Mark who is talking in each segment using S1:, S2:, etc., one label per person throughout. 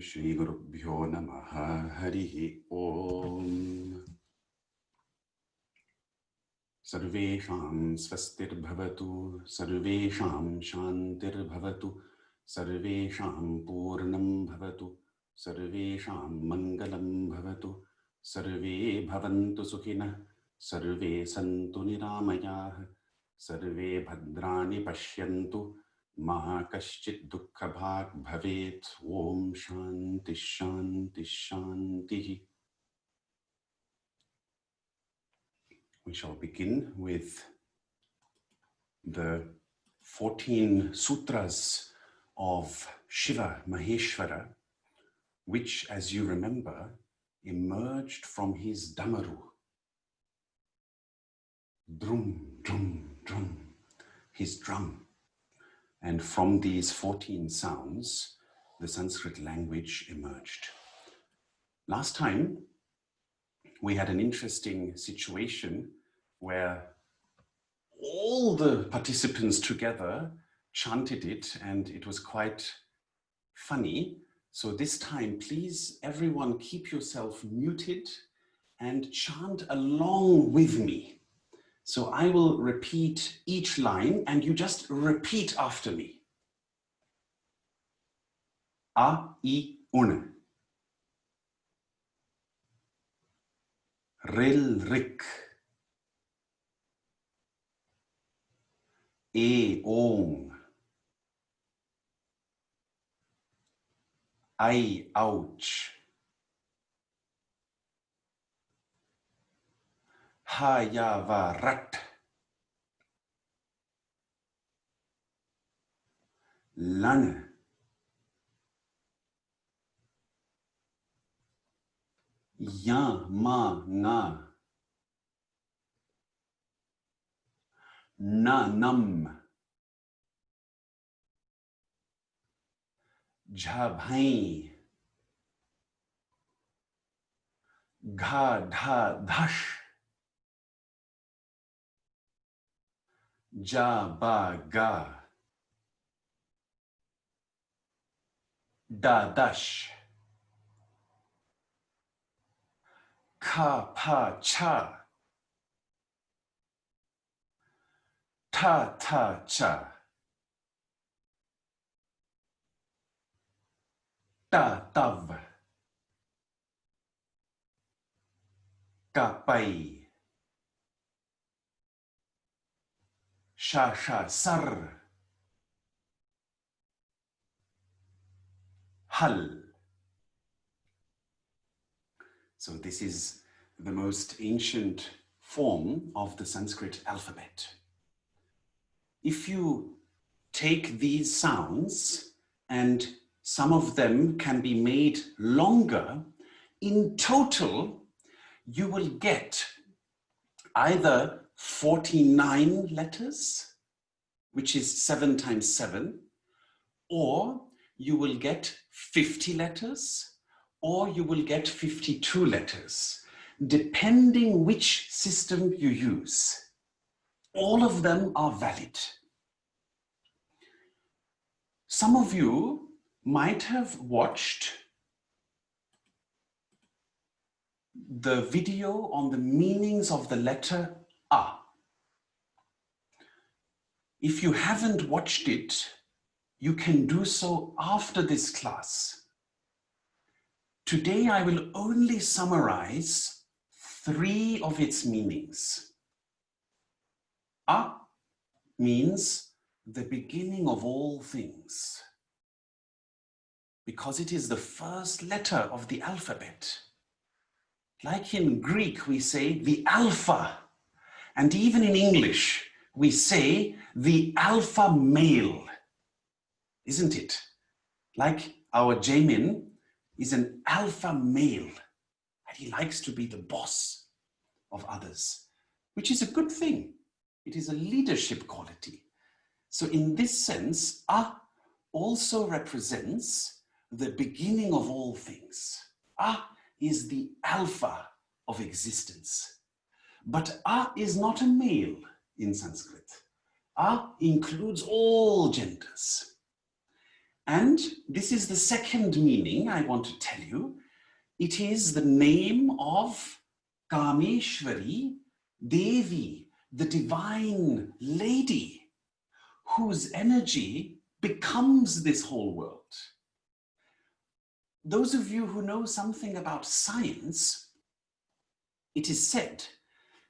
S1: Shri Gurubhyo Namaha Harihi Om. Sarvesham Svastir Bhavatu, Sarvesham Shantir Bhavatu, Sarvesham Purnam Bhavatu, Sarvesham Mangalam Bhavatu, Sarve Bhavantu Sukhina, Sarve Santu Niramayah, Sarve Bhadrani Pashyantu, Maha Kaschit Dukkha Bhag Bhavet. Om Shanti Shanti Shanti. We shall begin with the 14 sutras of Shiva Maheshwara, which, as you remember, emerged from his Damaru. Drum, drum, drum, his drum. And from these 14 sounds, the Sanskrit language emerged. Last time, we had an interesting situation where all the participants together chanted it, and it was quite funny. So this time, please, everyone, keep yourself muted and chant along with me. So I will repeat each line and you just repeat after me. A, I, un. Ril, rik. E, ong. I, ouch. Ha, ya, va, rat. Lan. Ya, ma, nga. Na, nam. Jha, bhain. Gha, dha, dhash. Ja, ba, ga. Da, dash. Ka, pa, cha. Ta, ta, cha. Ta, tav. Ka, pai. Sha, sha, sar. Hal. So this is the most ancient form of the Sanskrit alphabet. If you take these sounds, and some of them can be made longer, in total, you will get either 49 letters, which is 7 times 7, or you will get 50 letters, or you will get 52 letters, depending which system you use. All of them are valid. Some of you might have watched the video on the meanings of the letter A. If you haven't watched it, you can do so after this class. Today I will only summarize 3 of its meanings. A means the beginning of all things, because it is the first letter of the alphabet. Like in Greek, we say the alpha, and even in English, we say the alpha male, isn't it? Like our Jamin is an alpha male, and he likes to be the boss of others, which is a good thing. It is a leadership quality. So in this sense, A also represents the beginning of all things. A is the alpha of existence. But A is not a male in Sanskrit. A includes all genders. And this is the second meaning I want to tell you. It is the name of Kameshwari Devi, the divine lady, whose energy becomes this whole world. Those of you who know something about science, it is said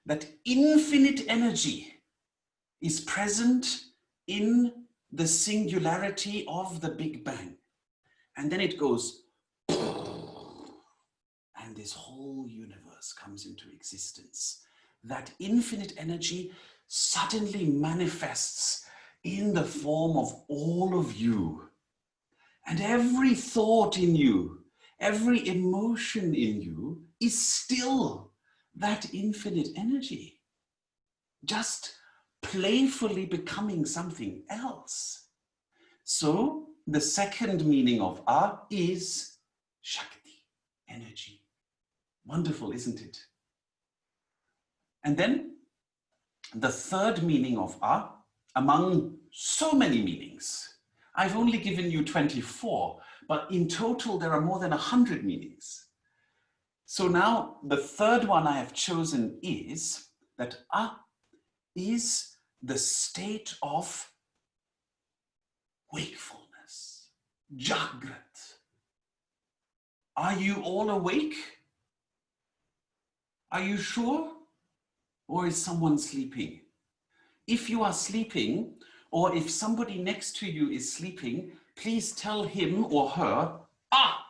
S1: that infinite energy is present in the singularity of the Big Bang. And then it goes, and this whole universe comes into existence. That infinite energy suddenly manifests in the form of all of you. And every thought in you, every emotion in you is still that infinite energy, just playfully becoming something else. So the second meaning of A is Shakti, energy. Wonderful, isn't it? And then the third meaning of A, among so many meanings, I've only given you 24, but in total there are more than 100 meanings. So now the third one I have chosen is that A is the state of wakefulness, Jagrat. Are you all awake? Are you sure? Or is someone sleeping? If you are sleeping, or if somebody next to you is sleeping, please tell him or her, ah,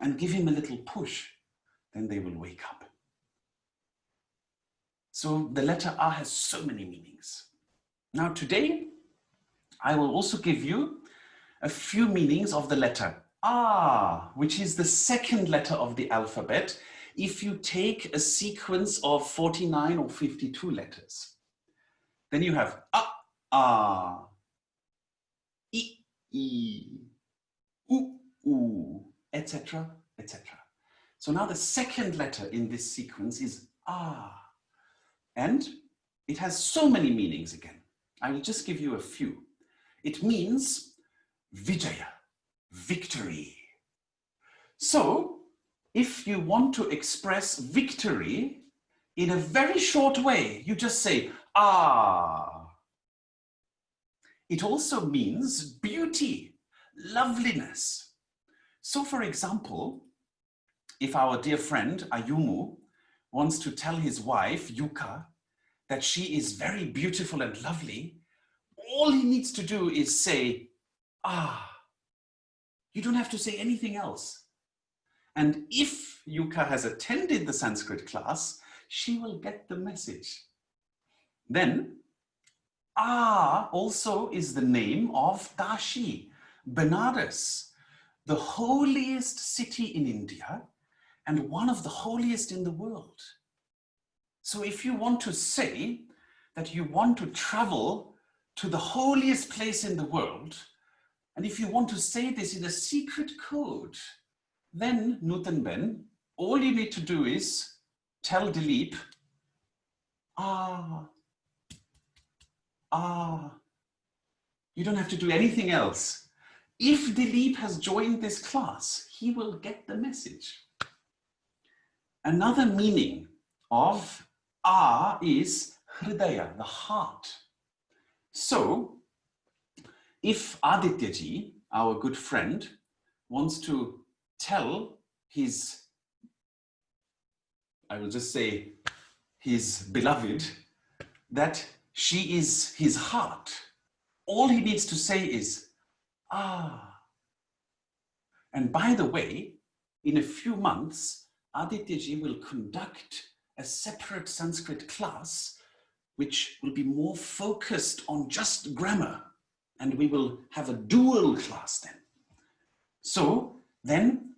S1: and give him a little push, then they will wake up. So the letter A has so many meanings. Now today, I will also give you a few meanings of the letter A, which is the second letter of the alphabet, if you take a sequence of 49 or 52 letters. Then you have A, I, U, etc., etc. So now the second letter in this sequence is A. And it has so many meanings again. I will just give you a few. It means Vijaya, victory. So if you want to express victory in a very short way, you just say, ah. It also means beauty, loveliness. So for example, if our dear friend Ayumu wants to tell his wife, Yuka, that she is very beautiful and lovely, all he needs to do is say, ah. You don't have to say anything else. And if Yuka has attended the Sanskrit class, she will get the message. Then, A also is the name of Kashi, Benares, the holiest city in India and one of the holiest in the world. So if you want to say that you want to travel to the holiest place in the world, and if you want to say this in a secret code, then Nutanben, all you need to do is tell Dilip, ah. You don't have to do anything else. If Dilip has joined this class, he will get the message. Another meaning of A is Hridaya, the heart. So, if Adityaji, our good friend, wants to tell his, I will just say, his beloved, that she is his heart, all he needs to say is, ah. And by the way, in a few months, Adityaji will conduct a separate Sanskrit class, which will be more focused on just grammar. And we will have a dual class then. So then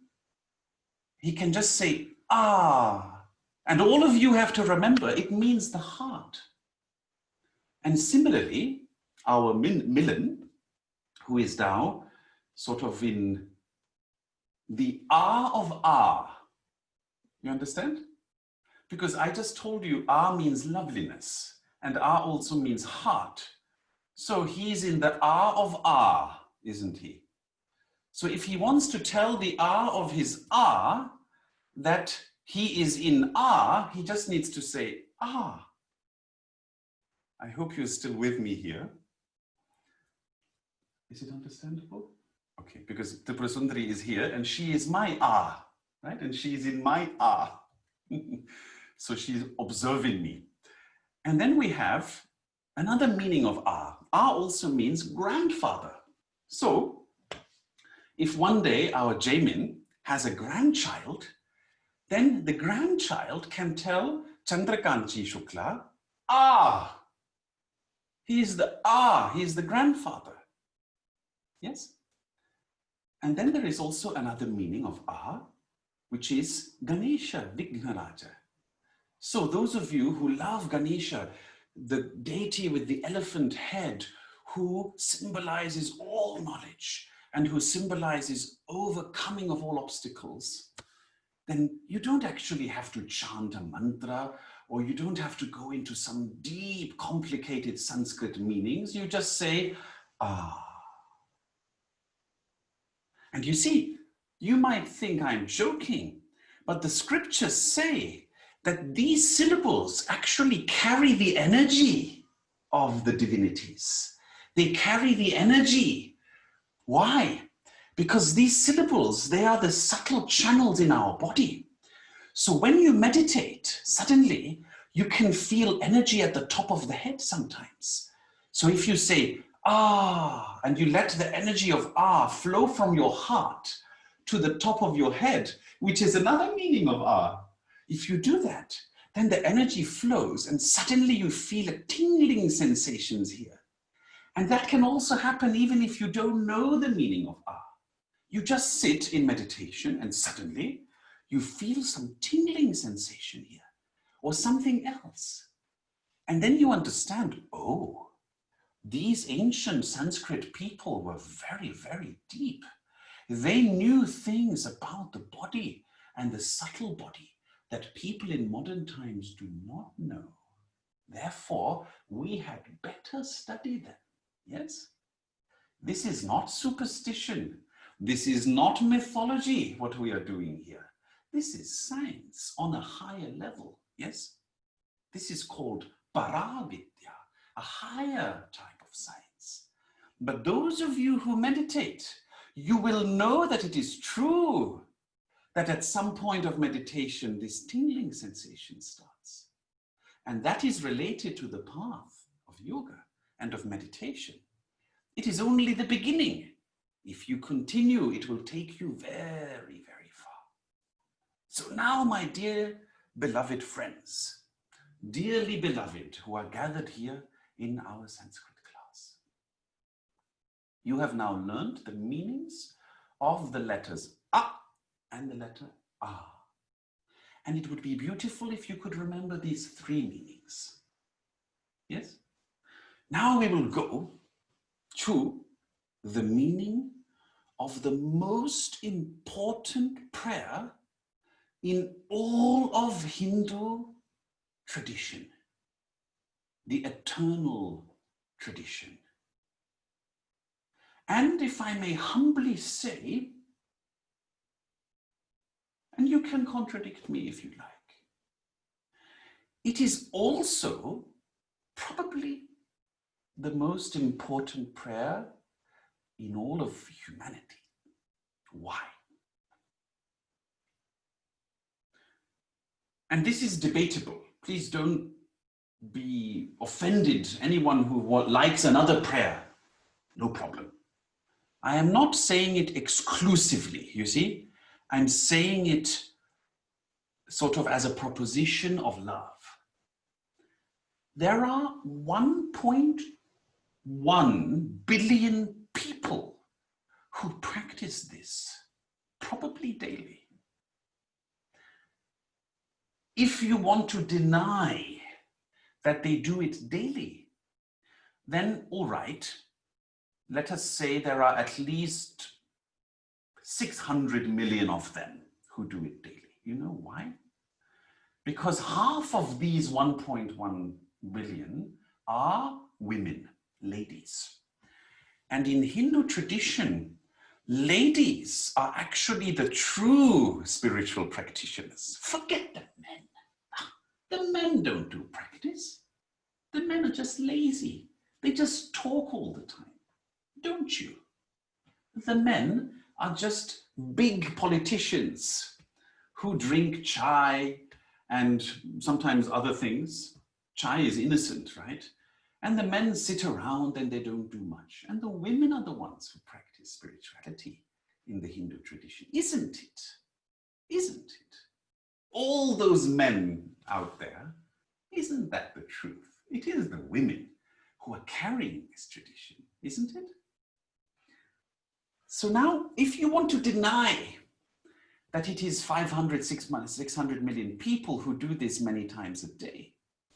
S1: he can just say, ah. And all of you have to remember, it means the heart. And similarly, our Milan, who is now sort of in the A of A. You understand? Because I just told you A means loveliness and A also means heart. So he's in the A of A, isn't he? So if he wants to tell the A of his A that he is in A, he just needs to say A. I hope you're still with me here. Is it understandable? Okay, because Tripura Sundari is here and she is my A, right? And she is in my A. So she's observing me. And then we have another meaning of A. A also means grandfather. So if one day our Jamin has a grandchild, then the grandchild can tell Chandrakanchi Shukla, he is the grandfather. Yes? And then there is also another meaning of which is Ganesha Vignaraja. So those of you who love Ganesha, the deity with the elephant head, who symbolizes all knowledge and who symbolizes overcoming of all obstacles, then you don't actually have to chant a mantra, or you don't have to go into some deep, complicated Sanskrit meanings. You just say, And you see, you might think I'm joking, but the scriptures say that these syllables actually carry the energy of the divinities. They carry the energy. Why? Because these syllables, they are the subtle channels in our body. So when you meditate, suddenly you can feel energy at the top of the head sometimes. So if you say, and you let the energy of flow from your heart to the top of your head, which is another meaning of if you do that, then the energy flows and suddenly you feel a tingling sensations here. And that can also happen even if you don't know the meaning of You just sit in meditation and suddenly you feel some tingling sensation here or something else. And then you understand, these ancient Sanskrit people were very, very deep. They knew things about the body and the subtle body that people in modern times do not know. Therefore, we had better study them. Yes? This is not superstition. This is not mythology, what we are doing here. This is science on a higher level. Yes? This is called Paravidya, a higher type of science. But those of you who meditate, you will know that it is true that at some point of meditation, this tingling sensation starts. And that is related to the path of yoga and of meditation. It is only the beginning. If you continue, it will take you very, very far. So now, my dear beloved friends, dearly beloved who are gathered here in our Sanskrit class, you have now learned the meanings of the letters A and the letter A. And it would be beautiful if you could remember these three meanings. Yes? Now we will go to the meaning of the most important prayer in all of Hindu tradition, the eternal tradition. And if I may humbly say, and you can contradict me if you like, it is also probably the most important prayer in all of humanity. Why? And this is debatable. Please don't be offended. Anyone who likes another prayer, no problem. I am not saying it exclusively, you see. I'm saying it sort of as a proposition of love. There are 1.1 billion people who practice this, probably daily. If you want to deny that they do it daily, then all right, let us say there are at least 600 million of them who do it daily. You know why? Because half of these 1.1 billion are women. ladies. And in Hindu tradition, ladies are actually the true spiritual practitioners. Forget the men. The men don't do practice. The men are just lazy. They just talk all the time. Don't you? The men are just big politicians who drink chai and sometimes other things. Chai is innocent, right? And the men sit around and they don't do much. And the women are the ones who practice spirituality in the Hindu tradition. Isn't it? Isn't it? All those men out there, isn't that the truth? It is the women who are carrying this tradition, isn't it? So now, if you want to deny that it is 500, 600 million people who do this many times a day,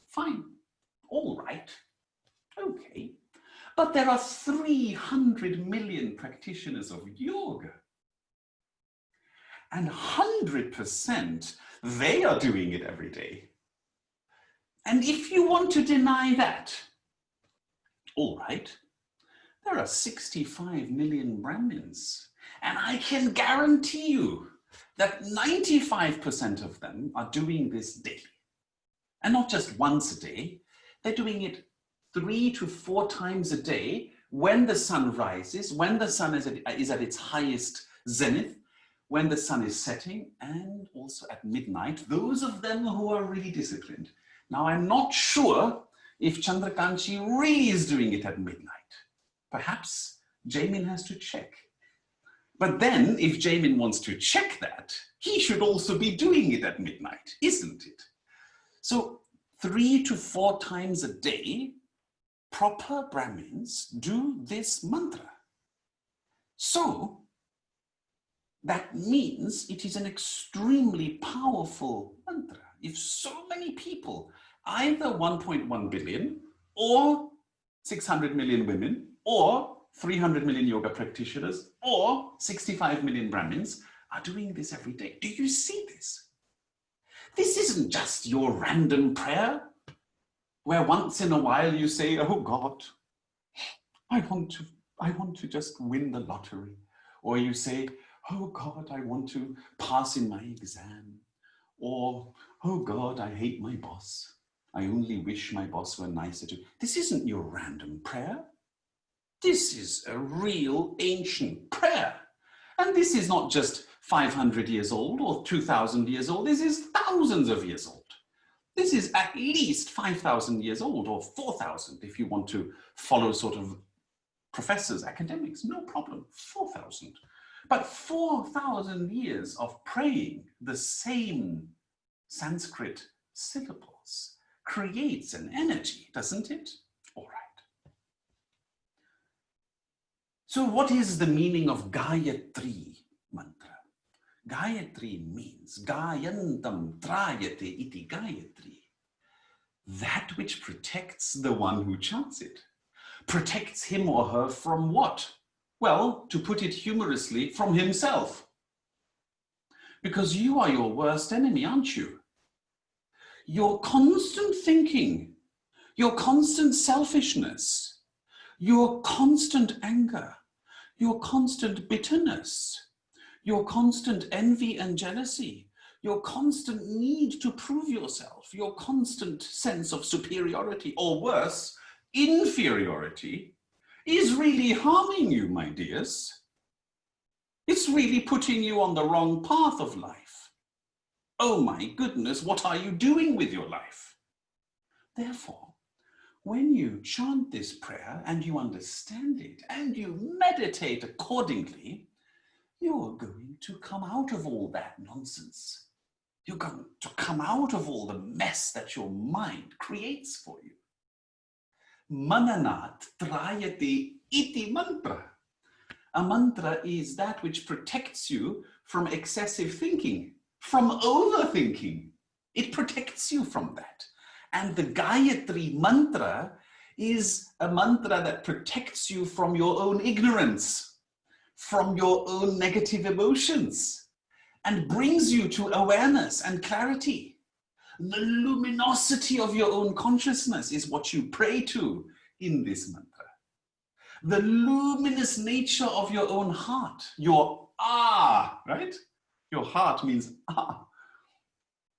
S1: fine, all right, okay. But there are 300 million practitioners of yoga. And 100% they are doing it every day. And if you want to deny that, all right, there are 65 million Brahmins. And I can guarantee you that 95% of them are doing this daily. And not just once a day, they're doing it 3 to 4 times a day when the sun rises, when the sun is at its highest zenith, when the sun is setting, and also at midnight, those of them who are really disciplined. Now, I'm not sure if Chandrakanchi really is doing it at midnight. Perhaps Jamin has to check. But then, if Jamin wants to check that, he should also be doing it at midnight, isn't it? So 3 to 4 times a day, proper Brahmins do this mantra. So that means it is an extremely powerful mantra. If so many people, either 1.1 billion or 600 million women or 300 million yoga practitioners or 65 million Brahmins are doing this every day. Do you see this? This isn't just your random prayer where once in a while you say, oh God, I want to just win the lottery. Or you say, oh God, I want to pass in my exam. Or, oh God, I hate my boss. I only wish my boss were nicer to. This isn't your random prayer. This is a real ancient prayer. And this is not just 500 years old or 2,000 years old. This is thousands of years old. This is at least 5,000 years old or 4,000 if you want to follow sort of professors, academics, no problem, 4,000. But 4,000 years of praying the same Sanskrit syllables creates an energy, doesn't it? All right. So what is the meaning of Gāyatrī-Mantra? Gāyatrī means Gāyantam Trāyate iti Gāyatrī. That which protects the one who chants it. Protects him or her from what? Well, to put it humorously, from himself. Because you are your worst enemy, aren't you? Your constant thinking, your constant selfishness, your constant anger, your constant bitterness, your constant envy and jealousy, your constant need to prove yourself, your constant sense of superiority, or worse, inferiority, is really harming you, my dears. It's really putting you on the wrong path of life. Oh my goodness, what are you doing with your life? Therefore, when you chant this prayer and you understand it and you meditate accordingly, you're going to come out of all that nonsense. You're going to come out of all the mess that your mind creates for you. Mananat trayate iti mantra. A mantra is that which protects you from excessive thinking, from overthinking. It protects you from that. And the Gāyatrī-Mantra is a mantra that protects you from your own ignorance, from your own negative emotions, and brings you to awareness and clarity. The luminosity of your own consciousness is what you pray to in this mantra. the luminous nature of your own heart, your right? Your heart means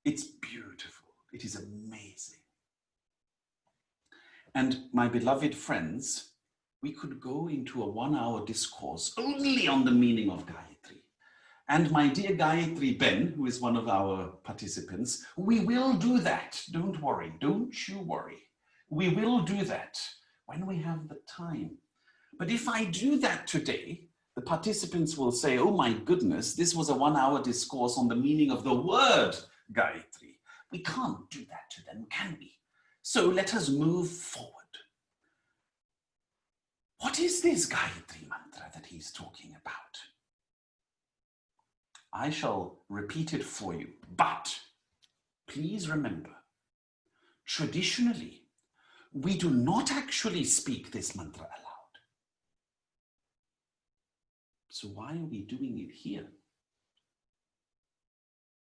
S1: It's beautiful. It is amazing. And my beloved friends, we could go into a 1-hour discourse only on the meaning of Gayatri. And my dear Gayatri Ben, who is one of our participants, we will do that. Don't worry. Don't you worry. We will do that when we have the time. But if I do that today, the participants will say, oh my goodness, this was a 1-hour discourse on the meaning of the word Gayatri. We can't do that to them, can we? So let us move forward. What is this Gayatri-Mantra that he's talking about? I shall repeat it for you, but please remember, traditionally, we do not actually speak this mantra aloud. So why are we doing it here?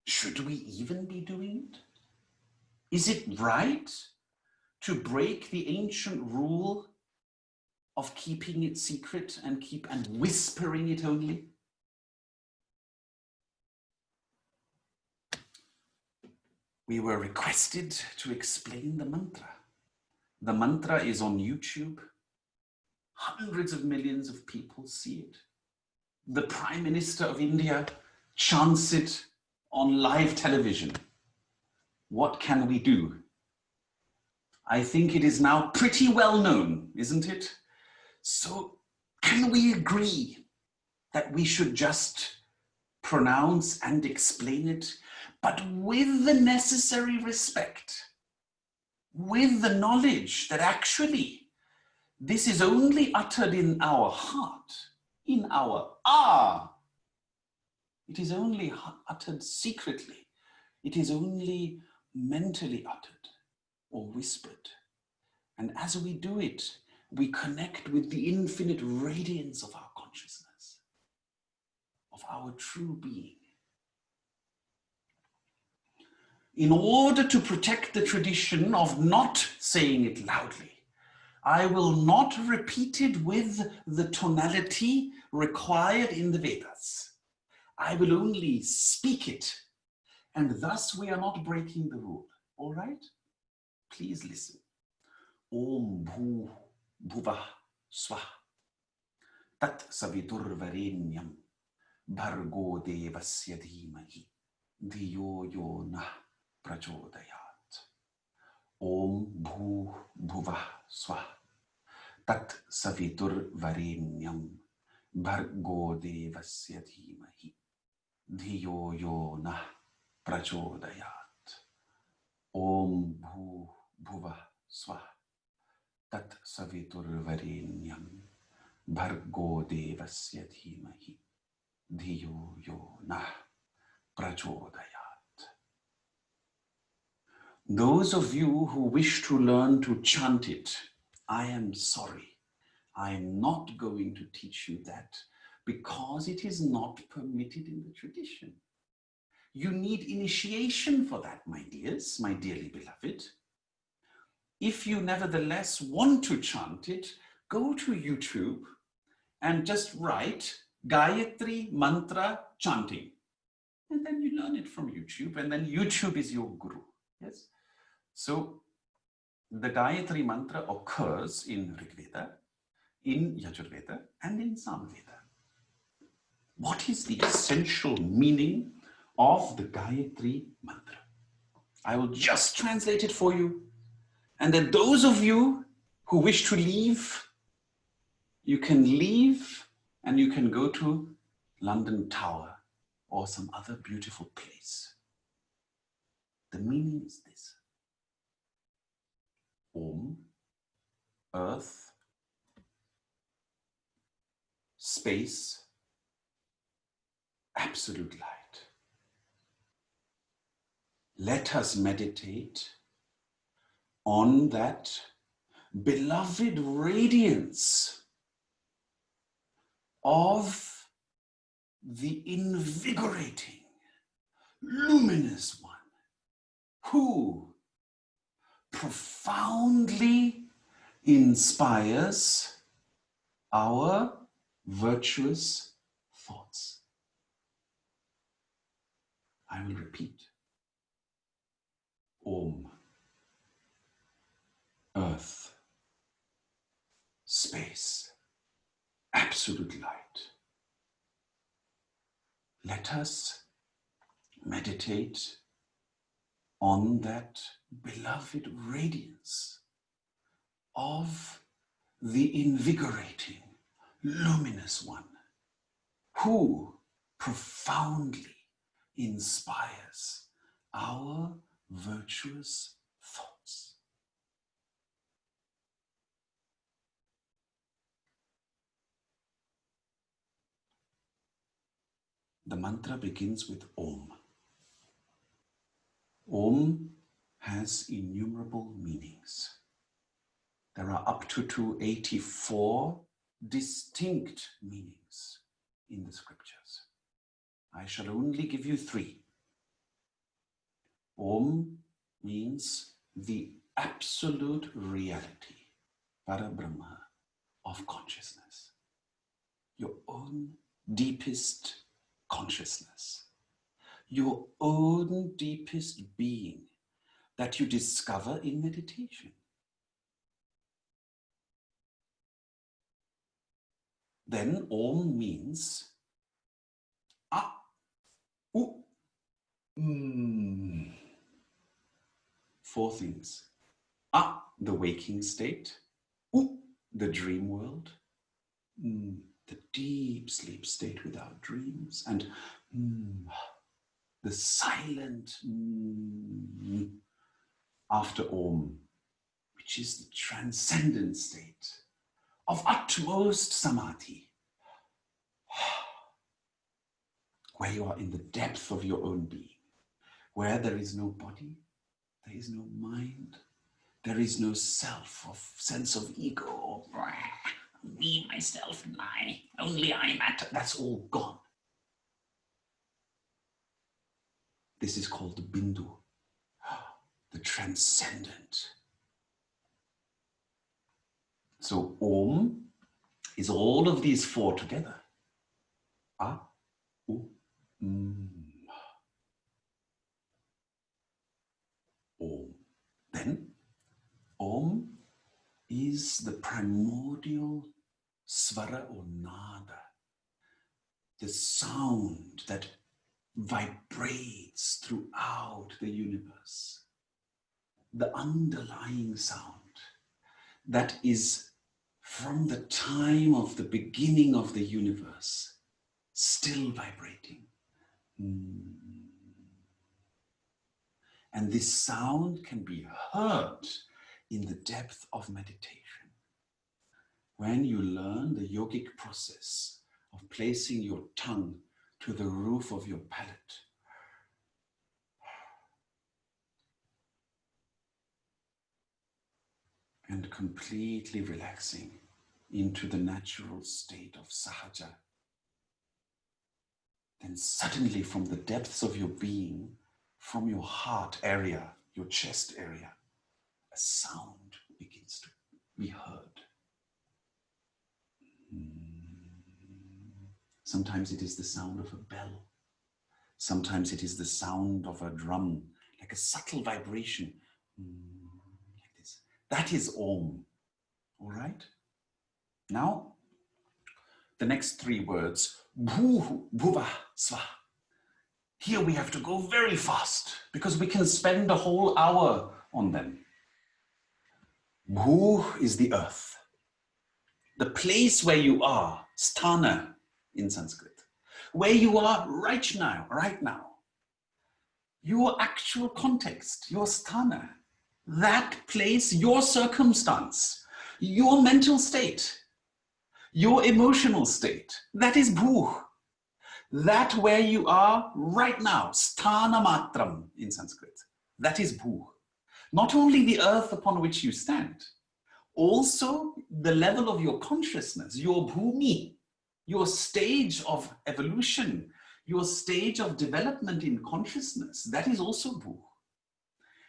S1: Should we even be doing it? Is it right to break the ancient rule of keeping it secret and whispering it only? We were requested to explain the mantra. The mantra is on YouTube. Hundreds of millions of people see it. The Prime Minister of India chants it on live television. What can we do? I think it is now pretty well known, isn't it? So can we agree that we should just pronounce and explain it, but with the necessary respect, with the knowledge that actually this is only uttered in our heart, in our It is only uttered secretly. It is only mentally uttered or whispered. And as we do it, we connect with the infinite radiance of our consciousness, of our true being. In order to protect the tradition of not saying it loudly, I will not repeat it with the tonality required in the Vedas. I will only speak it, and thus we are not breaking the rule. All right? Please listen. Om Bhu Bhuvah Swah Tat Savitur Varenyam Bhargo Devasya Dhimahi Dhiyo Yo Nah Prachodayat. Om Bhu Bhuvah Swah Tat Savitur Varenyam Bhargo Devasya Dhimahi Dhiyo Yo Nah Prachodayat. Om Bhu Bhuvah Swah Tat Savitur Varenyam Bhargo Devasya Dhimahi Dhiyo Yo Nah Prachodayat. Those of you who wish to learn to chant it, I am sorry. I am not going to teach you that because it is not permitted in the tradition. You need initiation for that, my dears, my dearly beloved. If you nevertheless want to chant it, go to YouTube and just write Gāyatrī-Mantra chanting. And then you learn it from YouTube, and then YouTube is your guru. Yes? So the Gāyatrī-Mantra occurs in Rigveda, in Yajurveda, and in Samveda. What is the essential meaning of the Gāyatrī-Mantra? I will just translate it for you. And then those of you who wish to leave, you can leave and you can go to London Tower or some other beautiful place. The meaning is this. Om, earth, space, absolute light. Let us meditate on that beloved radiance of the invigorating, luminous one who profoundly inspires our virtuous thoughts. I will repeat. Om. Earth. Space. Absolute light. Let us meditate on that beloved radiance of the invigorating, luminous one who profoundly inspires our virtuous thoughts. The mantra begins with Om. Om has innumerable meanings. There are up to 284 distinct meanings in the scriptures. I shall only give you 3. Om means the absolute reality, Parabrahma, of consciousness. Your own deepest consciousness. Your own deepest being that you discover in meditation. Then Om means Four things. The waking state. The dream world. The deep sleep state without dreams. And the silent after Om, which is the transcendent state of utmost samadhi, where you are in the depth of your own being, where there is no body, there is no mind, there is no self, of sense of ego, or me, myself, and I, only I matter. That's all gone. This is called the Bindu, the transcendent. So Om is all of these 4 together. Om. Then Om is the primordial svara or nada, the sound that vibrates throughout the universe, the underlying sound that is from the time of the beginning of the universe still vibrating. And this sound can be heard in the depth of meditation. When you learn the yogic process of placing your tongue to the roof of your palate, and completely relaxing into the natural state of sahaja, then suddenly from the depths of your being, from your heart area, your chest area, a sound begins to be heard. Sometimes it is the sound of a bell. Sometimes it is the sound of a drum, like a subtle vibration. Like this. That is Om. All right? Now, the next 3 words, Bhu, Bhuva, Sva. Here we have to go very fast because we can spend a whole hour on them. Bhu is the earth. The place where you are, sthana in Sanskrit, where you are right now. Your actual context, your sthana, that place, your circumstance, your mental state, your emotional state, that is Bhu. That where you are right now, sthana matram in Sanskrit, that is Bhu. Not only the earth upon which you stand, also the level of your consciousness, your bhumi, your stage of evolution, your stage of development in consciousness, that is also Bhu.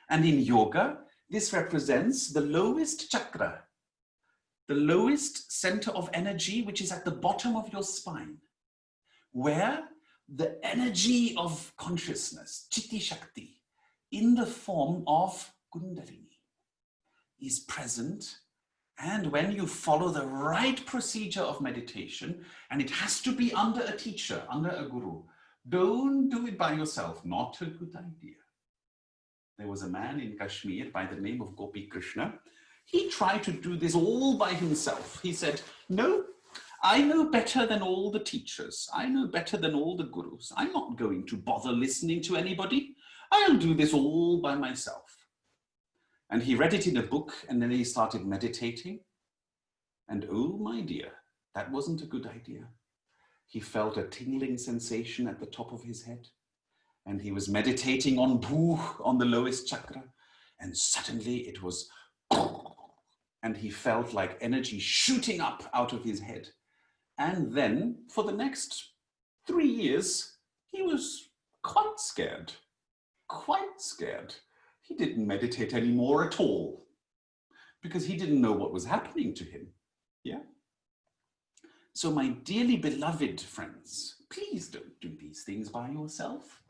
S1: And in yoga, this represents the lowest chakra, the lowest center of energy, which is at the bottom of your spine, where the energy of consciousness, Chitti Shakti, in the form of Kundalini, is present. And when you follow the right procedure of meditation, and it has to be under a teacher, under a guru, don't do it by yourself, not a good idea. There was a man in Kashmir by the name of Gopi Krishna. He tried to do this all by himself. He said, no, I know better than all the teachers. I know better than all the gurus. I'm not going to bother listening to anybody. I'll do this all by myself. And he read it in a book, and then he started meditating. And oh my dear, that wasn't a good idea. He felt a tingling sensation at the top of his head. And he was meditating on Bhu, on the lowest chakra. And suddenly it was, and he felt like energy shooting up out of his head. And then for the next 3 years, he was quite scared, quite scared. He didn't meditate anymore at all because he didn't know what was happening to him. Yeah. So my dearly beloved friends, please don't do these things by yourself.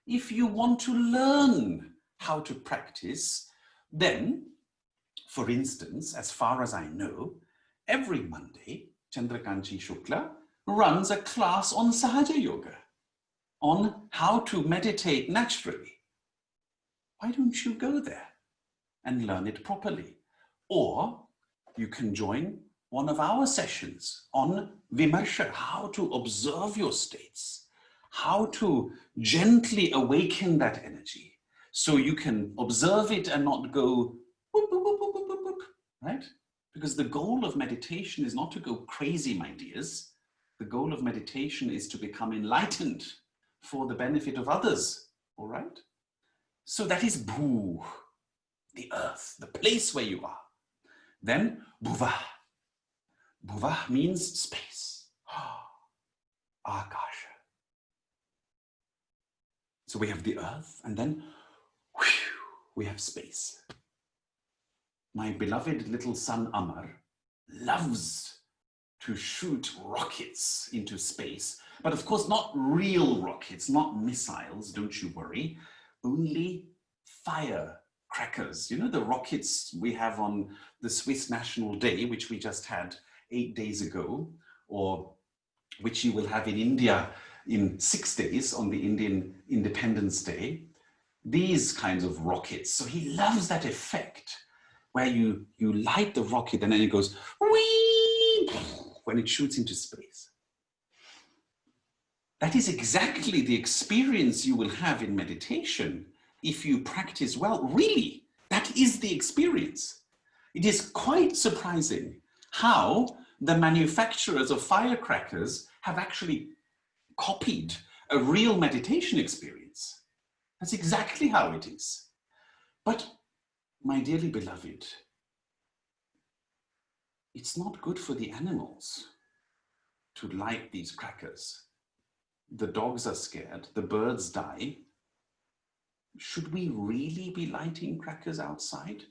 S1: If you want to learn how to practice, then, for instance, as far as I know, every Monday, Chandrakanchi Shukla runs a class on Sahaja Yoga, on how to meditate naturally. Why don't you go there and learn it properly? Or you can join one of our sessions on Vimarsha, how to observe your states, how to gently awaken that energy so you can observe it and not go whoop, whoop, whoop, whoop, whoop, whoop, right? Because the goal of meditation is not to go crazy, my dears. The goal of meditation is to become enlightened for the benefit of others, all right? So that is Bhu, the earth, the place where you are. Then Bhuva. Bhuva means space. Akasha. So we have the earth, and then we have space. My beloved little son Amar loves to shoot rockets into space, but of course not real rockets, not missiles, don't you worry, only firecrackers. You know the rockets we have on the Swiss National Day, which we just had 8 days ago, or which you will have in India in 6 days on the Indian Independence Day. These kinds of rockets. So he loves that effect where you light the rocket and then it goes whee when it shoots into space. That is exactly the experience you will have in meditation if you practice well. Really, that is the experience. It is quite surprising how the manufacturers of firecrackers have actually copied a real meditation experience. That's exactly how it is. But my dearly beloved, it's not good for the animals to light these crackers. The dogs are scared, the birds die. Should we really be lighting crackers outside?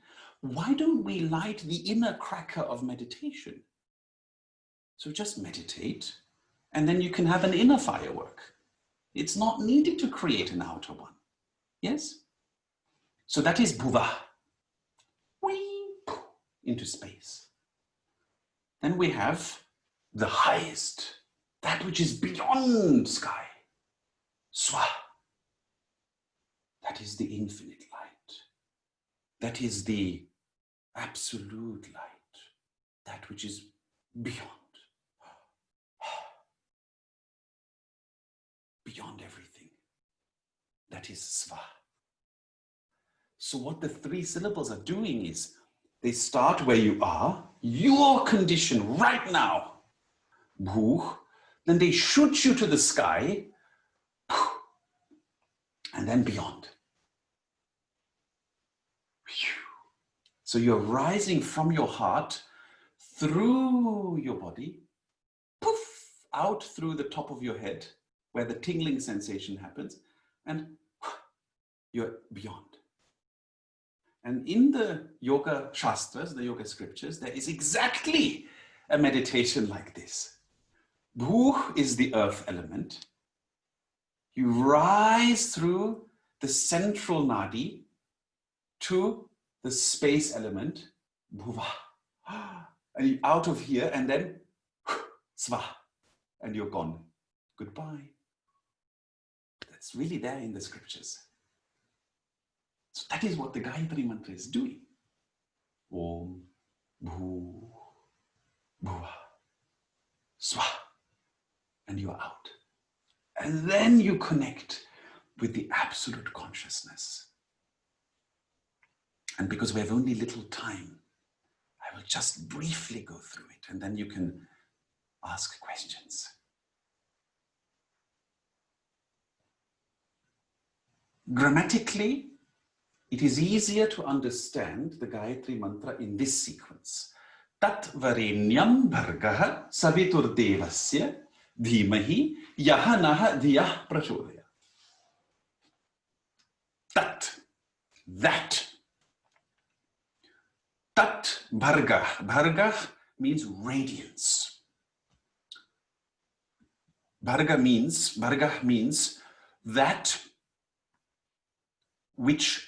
S1: Why don't we light the inner cracker of meditation? So just meditate, and then you can have an inner firework. It's not needed to create an outer one. Yes? So that is Bhuva. Whee, into space. Then we have the highest, that which is beyond sky. Swa. That is the infinite light. That is the absolute light. That which is beyond. Beyond everything. That is Sva. So what the 3 syllables are doing is they start where you are, your condition right now, Bhu, then they shoot you to the sky, and then beyond. So you're rising from your heart through your body, poof, out through the top of your head, where the tingling sensation happens, and you're beyond. And in the yoga shastras, the yoga scriptures, there is exactly a meditation like this. Bhu is the earth element. You rise through the central nadi to the space element, bhuva, and you out of here, and then sva, and you're gone. Goodbye. That's really there in the scriptures. So that is what the Gāyatrī-Mantra is doing. Om, bhu, bhuva, sva, and you are out. And then you connect with the absolute consciousness. And because we have only little time, I will just briefly go through it, and then you can ask questions. Grammatically, it is easier to understand the Gayatri Mantra in this sequence. Tat varenyam bhargaha savitur devasya dhimahi yahanaha dhiyah prachodaya. Tat, that. Tat bhargah. Bhargah means radiance. Bhargah means that which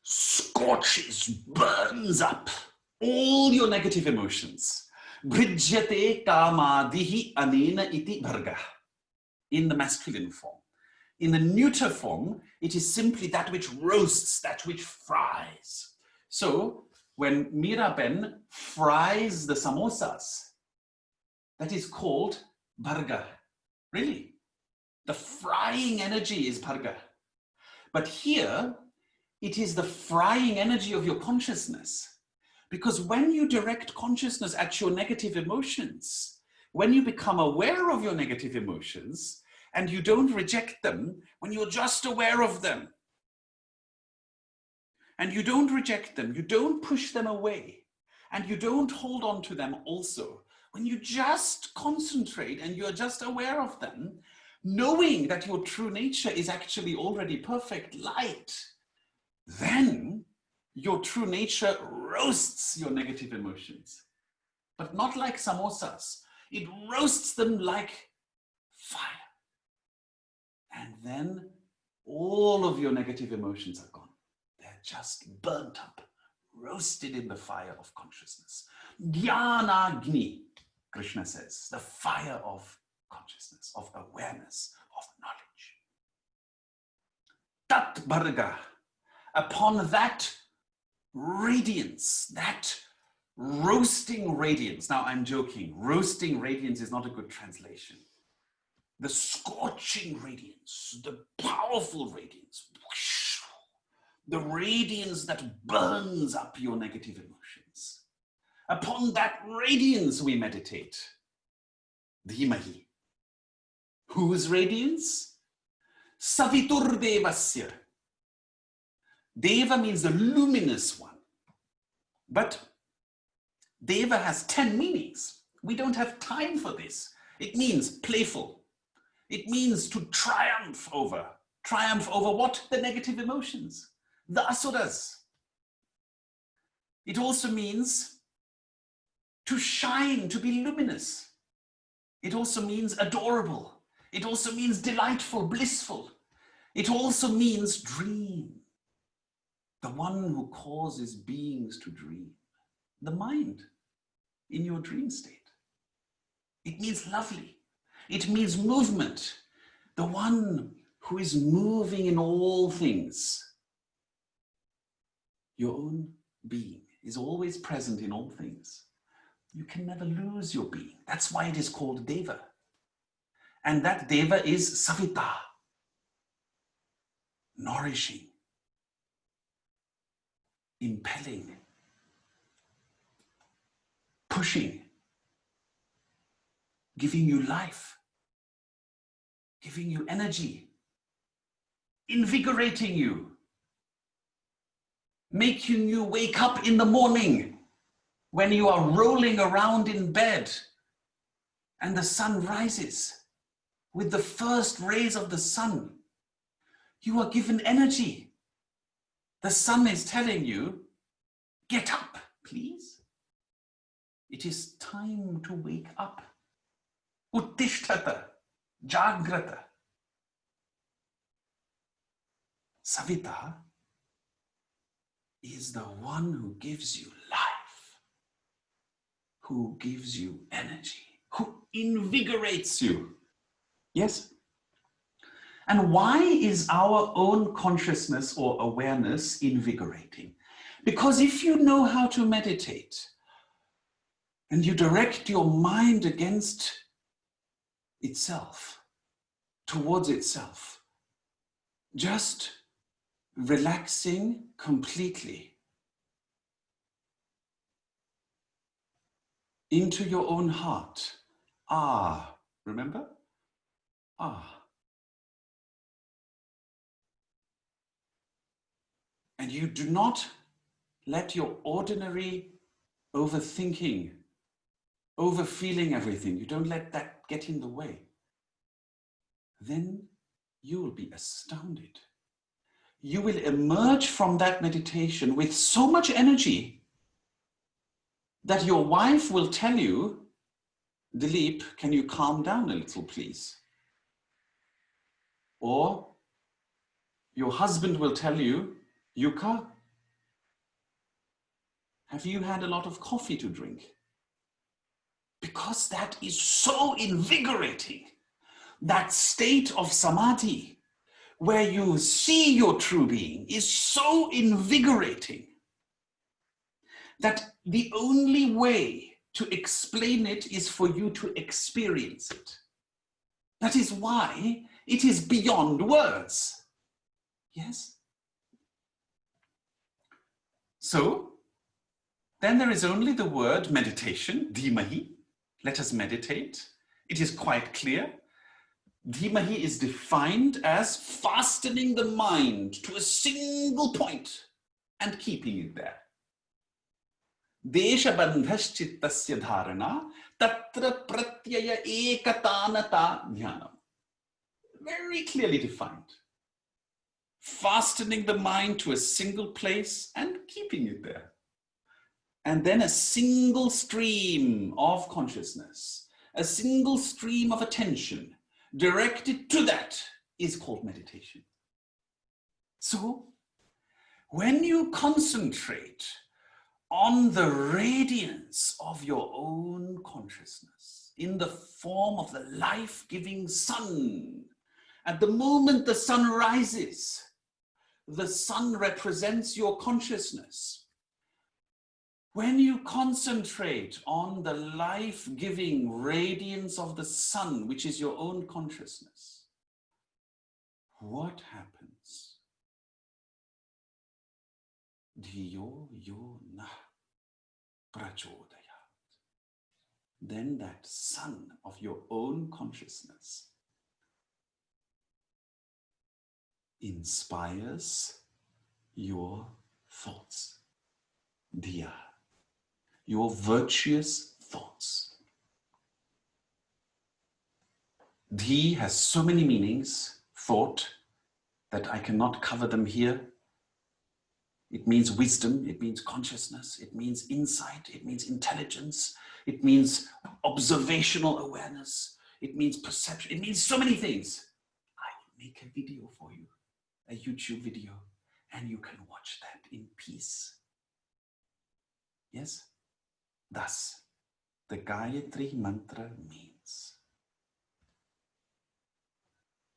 S1: scorches, burns up all your negative emotions. Bhrijyate kamadihi anena iti bhargah, in the masculine form. In the neuter form, it is simply that which roasts, that which fries. So when Miraben fries the samosas, that is called bhargah. Really, the frying energy is bhargah. But here, it is the frying energy of your consciousness. Because when you direct consciousness at your negative emotions, when you become aware of your negative emotions, and you don't reject them, when you're just aware of them, and you don't reject them, you don't push them away, and you don't hold on to them also, when you just concentrate and you're just aware of them, knowing that your true nature is actually already perfect light, then your true nature roasts your negative emotions. But not like samosas. It roasts them like fire. And then all of your negative emotions are gone. They're just burnt up, roasted in the fire of consciousness. Jnana-agni, Krishna says, the fire of consciousness, of awareness, of knowledge. Tat bharga, upon that radiance, that roasting radiance. Now I'm joking, roasting radiance is not a good translation. The scorching radiance, the powerful radiance, the radiance that burns up your negative emotions. Upon that radiance we meditate. Dhimahi. Whose radiance? Savitur devasya. Deva means the luminous one. But Deva has 10 meanings. We don't have time for this. It means playful. It means to triumph over. Triumph over what? The negative emotions. The asuras. It also means to shine, to be luminous. It also means adorable. It also means delightful, blissful. It also means dream. The one who causes beings to dream. The mind in your dream state. It means lovely. It means movement. The one who is moving in all things. Your own being is always present in all things. You can never lose your being. That's why it is called Deva. And that Deva is Savita, nourishing, impelling, pushing, giving you life, giving you energy, invigorating you, making you wake up in the morning when you are rolling around in bed and the sun rises. With the first rays of the sun, you are given energy. The sun is telling you, get up, please. It is time to wake up. Uttishtata, Jagrata. Savita is the one who gives you life, who gives you energy, who invigorates you. Yes? And why is our own consciousness or awareness invigorating? Because if you know how to meditate and you direct your mind against itself, towards itself, just relaxing completely into your own heart. Ah, remember? Ah. And you do not let your ordinary overthinking, overfeeling everything, you don't let that get in the way. Then you will be astounded. You will emerge from that meditation with so much energy that your wife will tell you, Dilip, can you calm down a little, please? Or your husband will tell you, Yuka, have you had a lot of coffee to drink? Because that is so invigorating. That state of samadhi, where you see your true being, is so invigorating that the only way to explain it is for you to experience it. That is why it is beyond words. Yes? So, then there is only the word meditation, dhimahi. Let us meditate. It is quite clear. Dhimahi is defined as fastening the mind to a single point and keeping it there. Desha bandhaschittasya dharana tatra pratyaya ekatanata jnanam. Very clearly defined. Fastening the mind to a single place and keeping it there. And then a single stream of consciousness, a single stream of attention directed to that is called meditation. So, when you concentrate on the radiance of your own consciousness in the form of the life-giving sun, at the moment the sun rises, the sun represents your consciousness. When you concentrate on the life-giving radiance of the sun, which is your own consciousness, what happens? Dhiyo yo na prachodayat. Then that sun of your own consciousness inspires your thoughts. Dhiya. Your virtuous thoughts. Dhi has so many meanings, thought, that I cannot cover them here. It means wisdom, it means consciousness, it means insight, it means intelligence, it means observational awareness, it means perception, it means so many things. I will make a video for you, a YouTube video, and you can watch that in peace. Yes? Thus, the Gāyatrī-Mantra means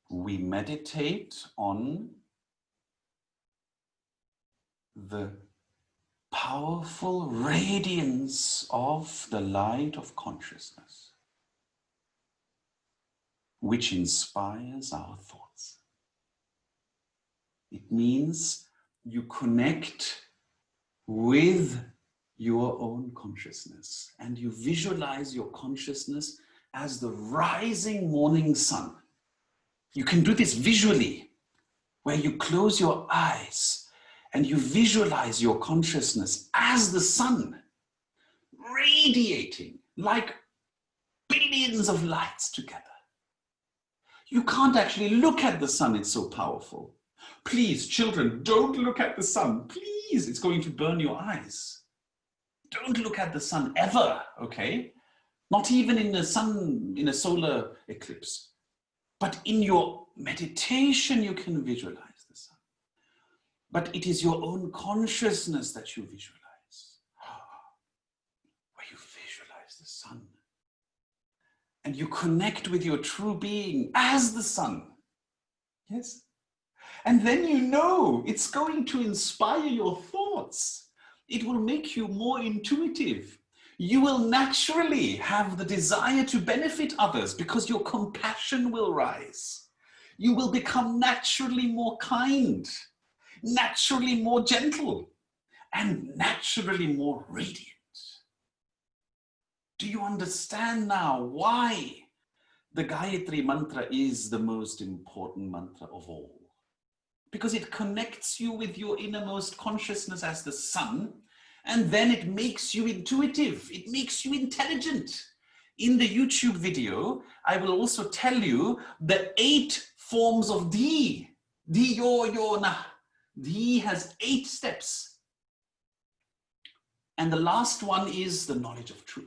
S1: we meditate on the powerful radiance of the light of consciousness, which inspires our thoughts. It means you connect with your own consciousness and you visualize your consciousness as the rising morning sun. You can do this visually, where you close your eyes and you visualize your consciousness as the sun, radiating like billions of lights together. You can't actually look at the sun, it's so powerful. Please, children, don't look at the sun. Please, it's going to burn your eyes. Don't look at the sun ever, okay? Not even in the sun, in a solar eclipse. But in your meditation, you can visualize the sun. But it is your own consciousness that you visualize. Where you visualize the sun. And you connect with your true being as the sun. Yes? And then you know it's going to inspire your thoughts. It will make you more intuitive. You will naturally have the desire to benefit others because your compassion will rise. You will become naturally more kind, naturally more gentle, and naturally more radiant. Do you understand now why the Gayatri Mantra is the most important mantra of all? Because it connects you with your innermost consciousness as the sun, and then it makes you intuitive, it makes you intelligent. In the YouTube video, I will also tell you the 8 forms of D. D, yo, na. D has 8 steps. And the last one is the knowledge of truth.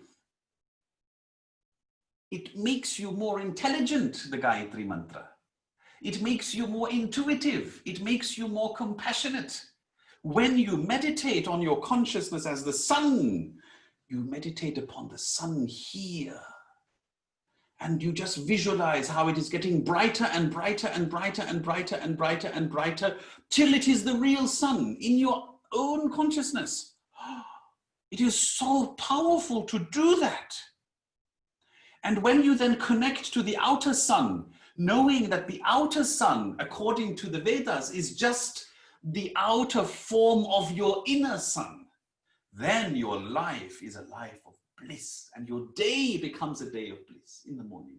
S1: It makes you more intelligent, the Gayatri Mantra. It makes you more intuitive. It makes you more compassionate. When you meditate on your consciousness as the sun, you meditate upon the sun here. And you just visualize how it is getting brighter and brighter and brighter and brighter and brighter and brighter till it is the real sun in your own consciousness. It is so powerful to do that. And when you then connect to the outer sun, knowing that the outer sun, according to the Vedas, is just the outer form of your inner sun, then your life is a life of bliss, and your day becomes a day of bliss in the morning.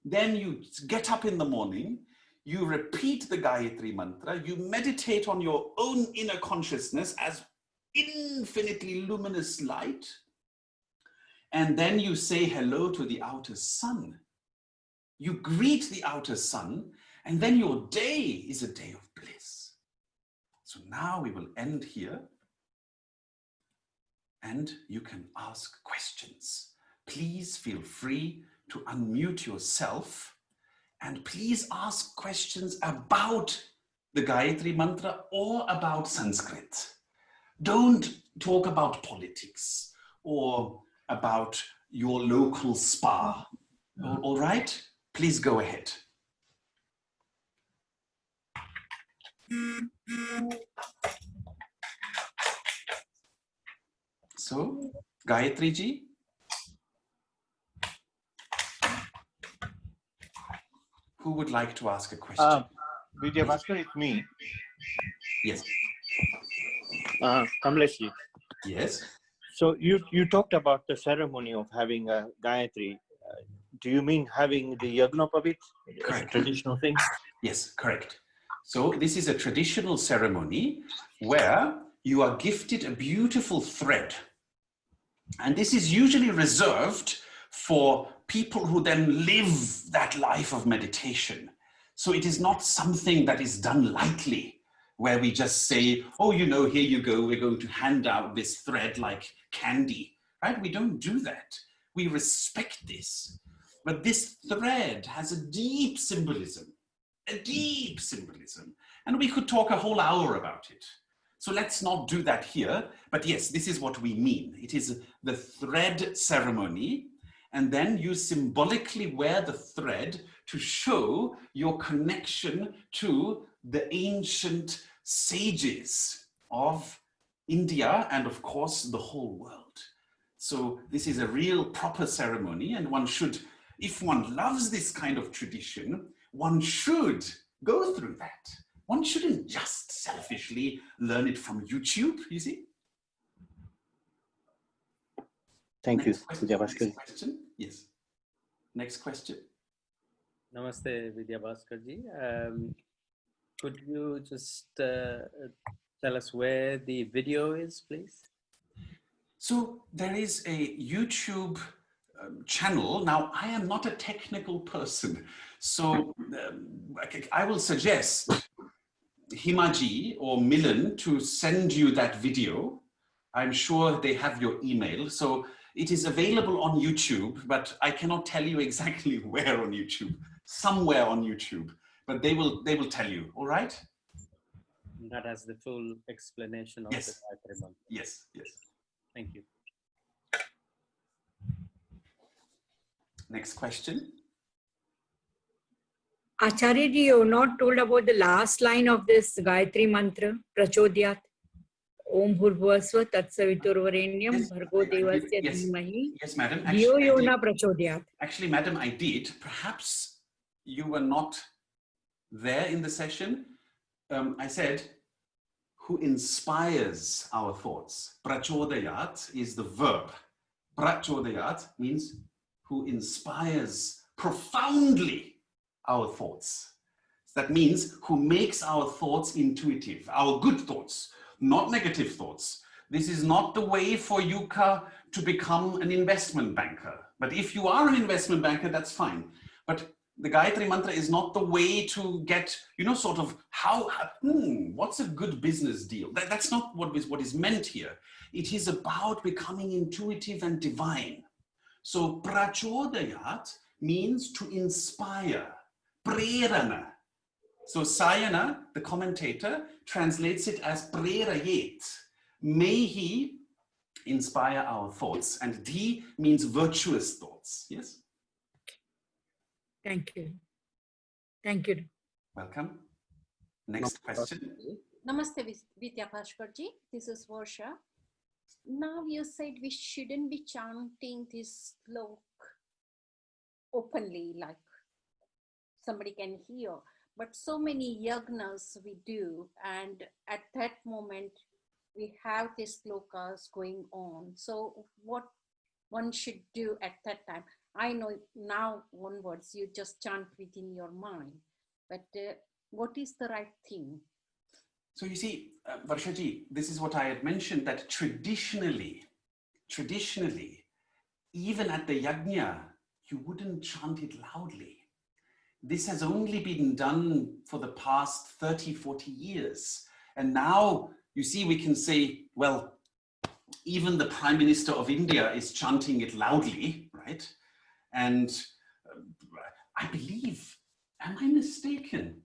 S1: Then you get up in the morning, you repeat the Gayatri Mantra, you meditate on your own inner consciousness as infinitely luminous light, and then you say hello to the outer sun. You greet the outer sun, and then your day is a day of bliss. So now we will end here, and you can ask questions. Please feel free to unmute yourself, and please ask questions about the Gayatri Mantra or about Sanskrit. Don't talk about politics or about your local spa. All right? Please go ahead. So, Gayatri ji? Who would like to ask a question?
S2: Vidyābhāskar, it's me.
S1: Yes.
S2: Kamlesh ji.
S1: Yes.
S2: So you talked about the ceremony of having a Gayatri. Do you mean having the Yagnopavit?
S1: Correct.
S2: Traditional thing?
S1: Yes, correct. So this is a traditional ceremony where you are gifted a beautiful thread. And this is usually reserved for people who then live that life of meditation. So it is not something that is done lightly, where we just say, oh, you know, here you go, we're going to hand out this thread like candy, right? We don't do that. We respect this. But this thread has a deep symbolism, and we could talk a whole hour about it. So let's not do that here, but yes, this is what we mean. It is the thread ceremony, and then you symbolically wear the thread to show your connection to the ancient sages of India and of course the whole world. So this is a real proper ceremony, and one should, if one loves this kind of tradition, one should go through that. One shouldn't just selfishly learn it from YouTube, you see.
S2: Thank you,
S1: Vidyābhāskar. Next question? Yes. Next question.
S3: Namaste, Vidyābhāskar ji. Could you just tell us where the video is, please?
S1: So there is a YouTube channel. Now, I am not a technical person, so I will suggest, Himaji or Milan to send you that video. I'm sure they have your email. So it is available on YouTube, but I cannot tell you exactly where on YouTube. Somewhere on YouTube, but they will tell you. All right?
S3: That has the full explanation of the Gāyatrī-Mantra.
S1: Yes, yes.
S3: Thank you.
S1: Next question.
S4: Āchārya ji, you have not told about the last line of this Gāyatrī-Mantra, Prachodhyat. Om Bhurvasva Tatsaviturvarenyam Bhargo Devasya Dhimahi.
S1: Yes, madam.
S4: Dhiyo Yona Prachodhyat.
S1: Actually, madam, I did. Perhaps you were not there in the session. I said, who inspires our thoughts. Prachodayat is the verb. Prachodayat means who inspires profoundly our thoughts. That means who makes our thoughts intuitive, our good thoughts, not negative thoughts. This is not the way for Yuka to become an investment banker. But if you are an investment banker, that's fine. But the Gayatri Mantra is not the way to get, sort of what's a good business deal? That's not what is meant here. It is about becoming intuitive and divine. So prachodayat means to inspire, prerana. So Sayana, the commentator, translates it as prerayet. May he inspire our thoughts. And dhi means virtuous thoughts. Yes?
S4: Thank you. Thank you.
S1: Welcome. Next question.
S5: Namaste Vidyābhāskar ji. This is Varsha. Now you said we shouldn't be chanting this slok openly, like somebody can hear. But so many yagnas we do, and at that moment we have these slokas going on. So what one should do at that time? I know now onwards you just chant within your mind, but what is the right thing?
S1: So you see, Varshaji, this is what I had mentioned, that traditionally, even at the yajna, you wouldn't chant it loudly. This has only been done for the past 30, 40 years. And now, you see, we can say, well, even the Prime Minister of India is chanting it loudly, right? And I believe, am I mistaken?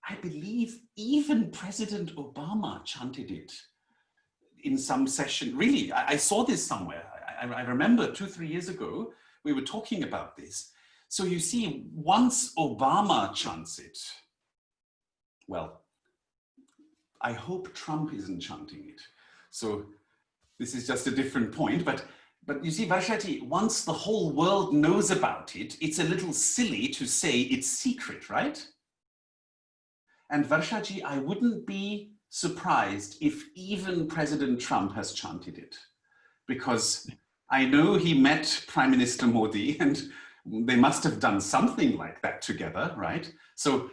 S1: I believe even President Obama chanted it in some session. Really, I saw this somewhere. I remember 2-3 years ago, we were talking about this. So you see, once Obama chants it, well, I hope Trump isn't chanting it. So this is just a different point, but you see, Varshaji, once the whole world knows about it, it's a little silly to say it's secret, right? And Varshaji, I wouldn't be surprised if even President Trump has chanted it, because I know he met Prime Minister Modi and they must have done something like that together, right? So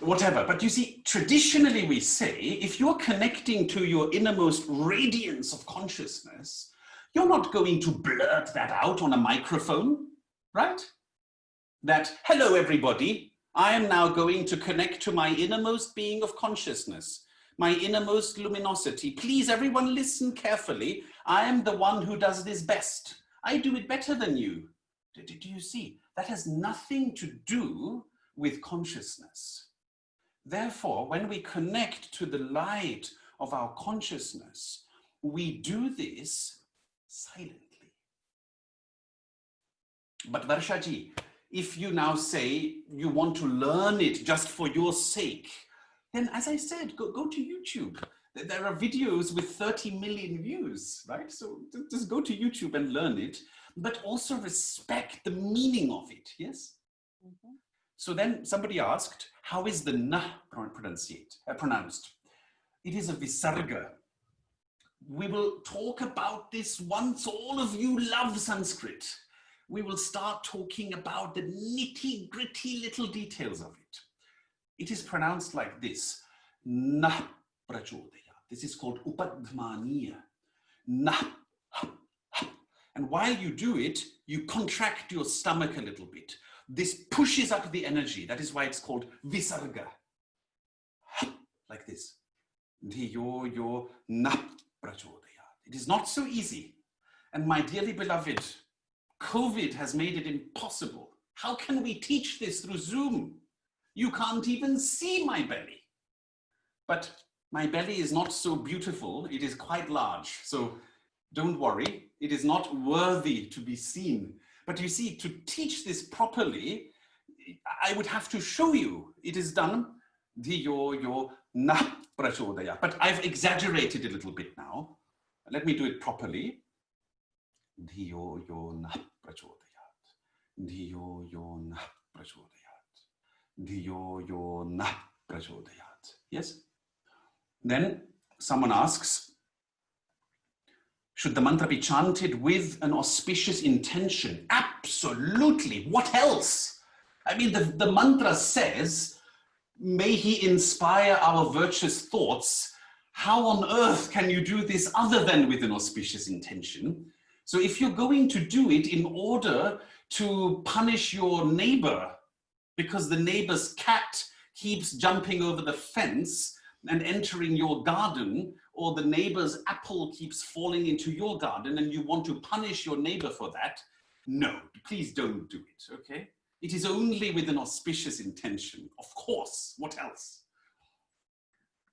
S1: whatever, but you see, traditionally we say, if you're connecting to your innermost radiance of consciousness, you're not going to blurt that out on a microphone, right? That, hello everybody, I am now going to connect to my innermost being of consciousness, my innermost luminosity. Please everyone listen carefully. I am the one who does this best. I do it better than you. Do you see? That has nothing to do with consciousness. Therefore, when we connect to the light of our consciousness, we do this silently. But Varshaji, if you now say you want to learn it just for your sake, then as I said, go to YouTube. There are videos with 30 million views, right? So just go to YouTube and learn it, but also respect the meaning of it, yes? Mm-hmm. So then somebody asked, how is the na pronounced? It is a visarga. We will talk about this once all of you love Sanskrit. We will start talking about the nitty-gritty little details of it. It is pronounced like this, na prachodaya. This is called upadmaniya. Na. And while you do it, you contract your stomach a little bit. This pushes up the energy. That is why it's called visarga. like this. Dhiyo yo na prachodayat. It is not so easy. And my dearly beloved, COVID has made it impossible. How can we teach this through Zoom? You can't even see my belly. But my belly is not so beautiful. It is quite large. So don't worry. It is not worthy to be seen. But you see, to teach this properly, I would have to show you. It is done. Dhiyo yo na prachodaya. But I've exaggerated a little bit now. Let me do it properly. Dhiyo yo na prachodayat. Dhiyo yo na prachodayat. Dhiyo yo na prachodayat. Yes? Then someone asks, should the mantra be chanted with an auspicious intention? Absolutely. What else? I mean, the mantra says, may he inspire our virtuous thoughts. How on earth can you do this other than with an auspicious intention? So if you're going to do it in order to punish your neighbor because the neighbor's cat keeps jumping over the fence and entering your garden, or the neighbor's apple keeps falling into your garden and you want to punish your neighbor for that, no, please don't do it, okay? It is only with an auspicious intention. Of course, what else?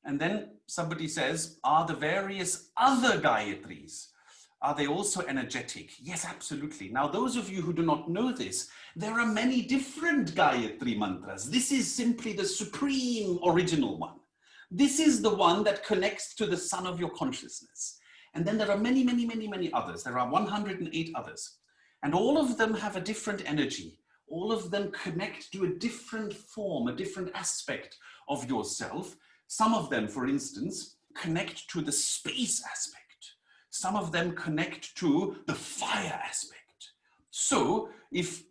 S1: And then somebody says, are the various other Gayatris, are they also energetic? Yes, absolutely. Now, those of you who do not know this, there are many different Gayatri mantras. This is simply the supreme original one. This is the one that connects to the sun of your consciousness. And then there are many, many, many, many others. There are 108 others. And all of them have a different energy. All of them connect to a different form, a different aspect of yourself. Some of them, for instance, connect to the space aspect. Some of them connect to the fire aspect. So if,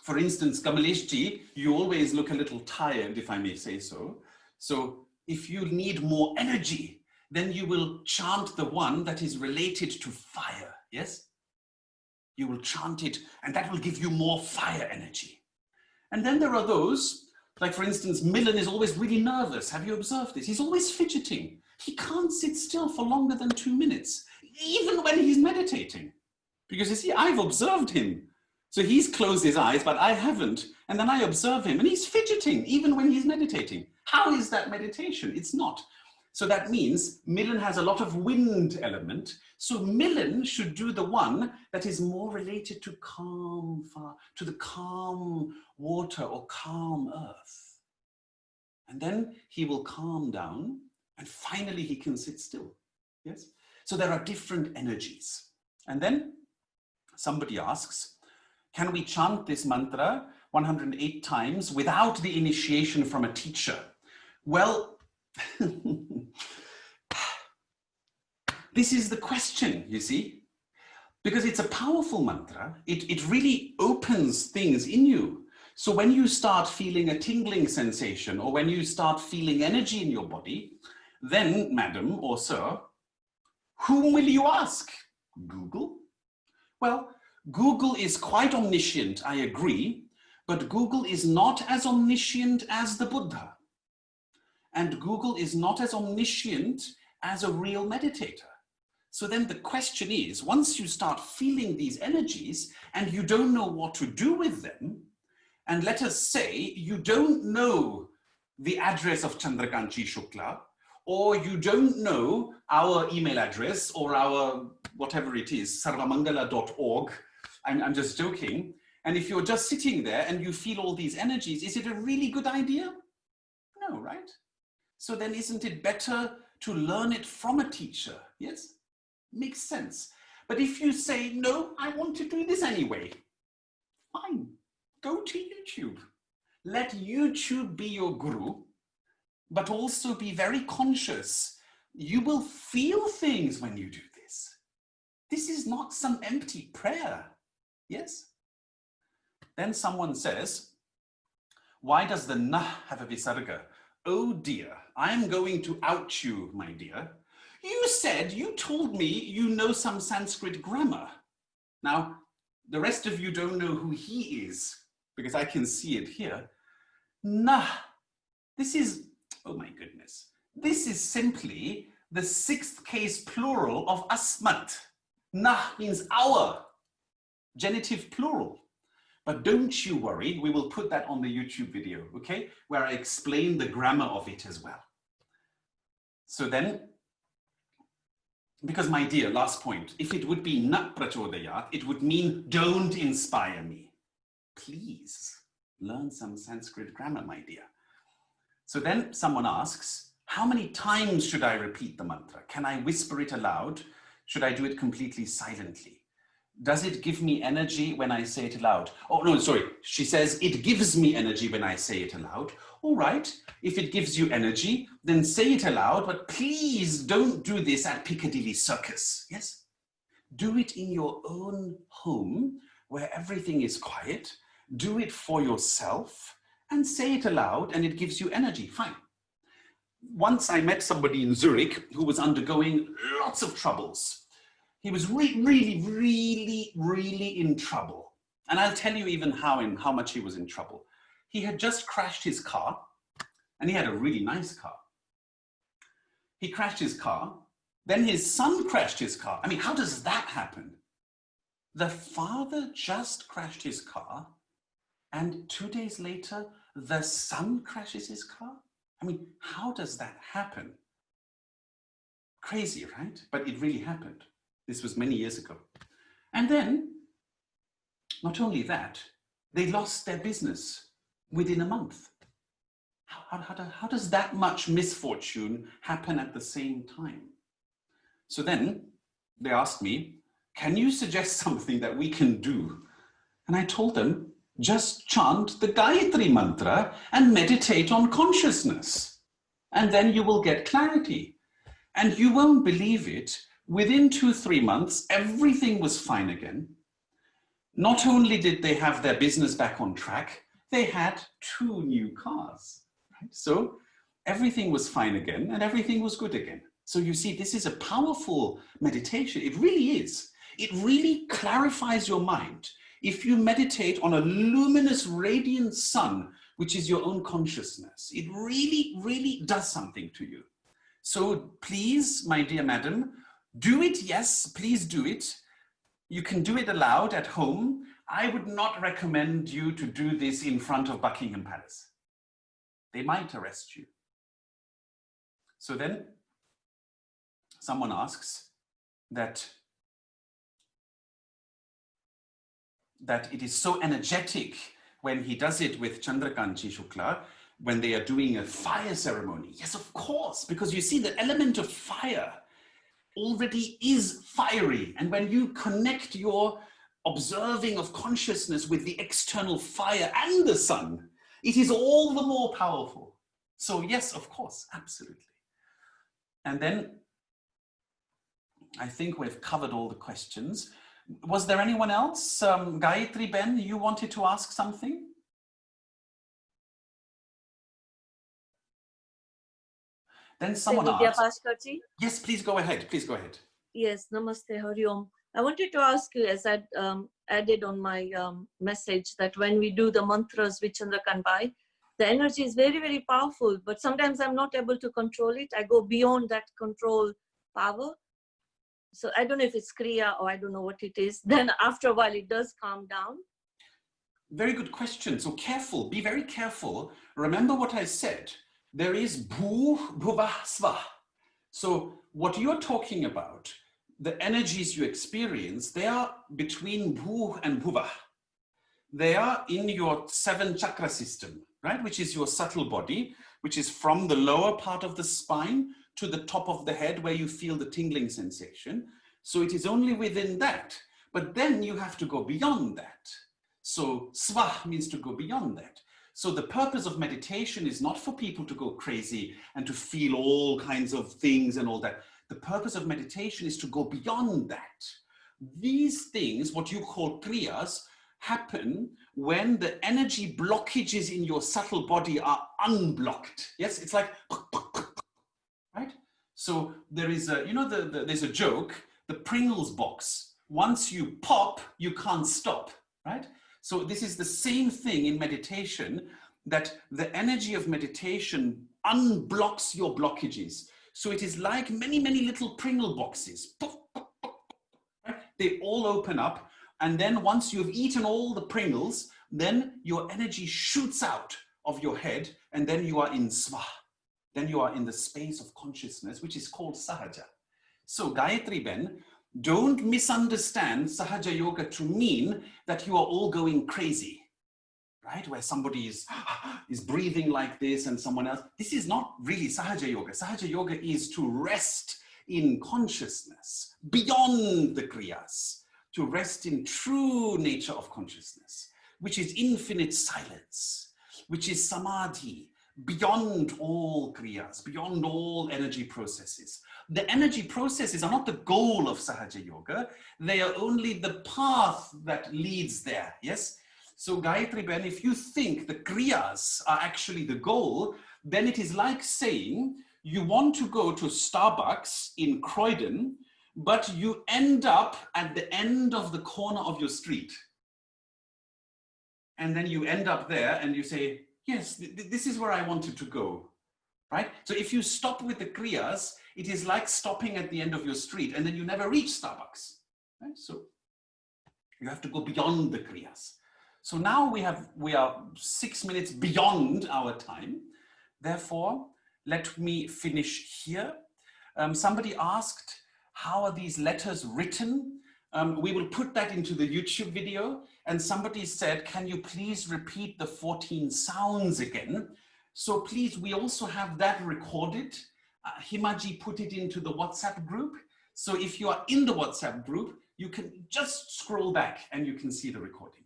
S1: for instance, Kamaleshji, you always look a little tired, if I may say so. So if you need more energy, then you will chant the one that is related to fire, yes? You will chant it, and that will give you more fire energy. And then there are those, like for instance, Milan is always really nervous. Have you observed this? He's always fidgeting. He can't sit still for longer than 2 minutes, even when he's meditating. Because you see, I've observed him. So he's closed his eyes, but I haven't. And then I observe him, and he's fidgeting, even when he's meditating. How is that meditation? It's not. So that means Milan has a lot of wind element. So Milan should do the one that is more related to calm, to the calm water or calm earth. And then he will calm down, and finally he can sit still. Yes? So there are different energies. And then somebody asks, can we chant this mantra 108 times without the initiation from a teacher? Well, this is the question, you see, because it's a powerful mantra. It really opens things in you. So when you start feeling a tingling sensation, or when you start feeling energy in your body, then, madam or sir, whom will you ask? Google? Well, Google is quite omniscient, I agree, but Google is not as omniscient as the Buddha. And Google is not as omniscient as a real meditator. So then the question is, once you start feeling these energies and you don't know what to do with them, and let us say you don't know the address of Chandrakanti Shukla, or you don't know our email address or our whatever it is, sarvamangala.org, I'm just joking. And if you're just sitting there and you feel all these energies, is it a really good idea? No, right? So then isn't it better to learn it from a teacher? Yes? Makes sense. But if you say, no, I want to do this anyway, fine, go to YouTube. Let YouTube be your guru, but also be very conscious. You will feel things when you do this. This is not some empty prayer. Yes? Then someone says, why does the na have a visarga? Oh dear, I'm going to out you, my dear. You told me you know some Sanskrit grammar. Now, the rest of you don't know who he is, because I can see it here. Na, this is Oh my goodness. This is simply the 6th case plural of asmat. Nah means our, genitive plural. But don't you worry, we will put that on the YouTube video, okay? Where I explain the grammar of it as well. So then, because my dear, last point, if it would be na prachodayat, it would mean don't inspire me. Please learn some Sanskrit grammar, my dear. So then someone asks, how many times should I repeat the mantra? Can I whisper it aloud? Should I do it completely silently? Does it give me energy when I say it aloud? Oh, no, sorry. She says it gives me energy when I say it aloud. All right. If it gives you energy, then say it aloud, but please don't do this at Piccadilly Circus. Yes? Do it in your own home where everything is quiet. Do it for yourself and say it aloud, and it gives you energy. Fine. Once I met somebody in Zurich who was undergoing lots of troubles. He was really in trouble. And I'll tell you even how much he was in trouble. He had just crashed his car, and he had a really nice car. He crashed his car, then his son crashed his car. I mean, how does that happen? The father just crashed his car, and 2 days later, the son crashes his car? I mean, how does that happen? Crazy, right? But it really happened. This was many years ago. And then, not only that, they lost their business within a month. How does that much misfortune happen at the same time? So then they asked me, can you suggest something that we can do? And I told them, just chant the Gāyatrī-Mantra and meditate on consciousness. And then you will get clarity. And you won't believe it, within 2-3 months, everything was fine again. Not only did they have their business back on track, they had 2 new cars. Right? So everything was fine again and everything was good again. So you see, this is a powerful meditation. It really is. It really clarifies your mind. If you meditate on a luminous, radiant sun, which is your own consciousness, it really does something to you. So please, my dear madam, do it. Yes, please do it. You can do it aloud at home. I would not recommend you to do this in front of Buckingham Palace. They might arrest you. So then someone asks that it is so energetic when he does it with Chandrakanchi Shukla, when they are doing a fire ceremony. Yes, of course, because you see the element of fire already is fiery. And when you connect your observing of consciousness with the external fire and the sun, it is all the more powerful. So yes, of course, absolutely. And then I think we've covered all the questions. Was there anyone else? Gayatri Ben, you wanted to ask something? Then someone asked.
S6: Vidyābhāskar-ji?
S1: Yes, please go ahead. Please go ahead.
S6: Yes, Namaste, Hari Om. I wanted to ask you, as I added on my message, that when we do the mantras with Chandrakanbai, the energy is very powerful, but sometimes I'm not able to control it. I go beyond that control power. So I don't know if it's Kriya or I don't know what it is. Then after a while, it does calm down.
S1: Very good question. So careful, be very careful. Remember what I said. There is bhu, bhuva, svah. So what you're talking about, the energies you experience, they are between bhu and bhuva. They are in your 7 chakra system, right? Which is your subtle body, which is from the lower part of the spine to the top of the head where you feel the tingling sensation. So it is only within that, but then you have to go beyond that. So svah means to go beyond that. So the purpose of meditation is not for people to go crazy and to feel all kinds of things and all that. The purpose of meditation is to go beyond that. These things, what you call kriyas, happen when the energy blockages in your subtle body are unblocked. Yes, it's like, right? So there is a, you know, there's a joke, the Pringles box. Once you pop, you can't stop, right? So this is the same thing in meditation. that the energy of meditation unblocks your blockages. So it is like many, many little Pringle boxes. Right? They all open up. And then once you've eaten all the Pringles, then your energy shoots out of your head, and then you are in sva. Then you are in the space of consciousness, which is called sahaja. So Gayatri Ben, don't misunderstand sahaja yoga to mean that you are all going crazy, right? Where somebody is breathing like this and someone else. This is not really sahaja yoga. Sahaja yoga is to rest in consciousness beyond the kriyas, to rest in true nature of consciousness, which is infinite silence, which is samadhi, beyond all kriyas, beyond all energy processes. The energy processes are not the goal of sahaja yoga. They are only the path that leads there, yes? So Gayatri Ben, if you think the kriyas are actually the goal, then it is like saying you want to go to Starbucks in Croydon, but you end up at the end of the corner of your street. And then you end up there and you say, yes, this is where I wanted to go, right? So if you stop with the kriyas, it is like stopping at the end of your street and then you never reach Starbucks, right? So you have to go beyond the kriyas. So now we are 6 minutes beyond our time. Therefore, let me finish here. Somebody asked, how are these letters written? We will put that into the YouTube video. And somebody said, can you please repeat the 14 sounds again? So please, we also have that recorded. Himaji put it into the WhatsApp group. So if you are in the WhatsApp group, you can just scroll back and you can see the recording.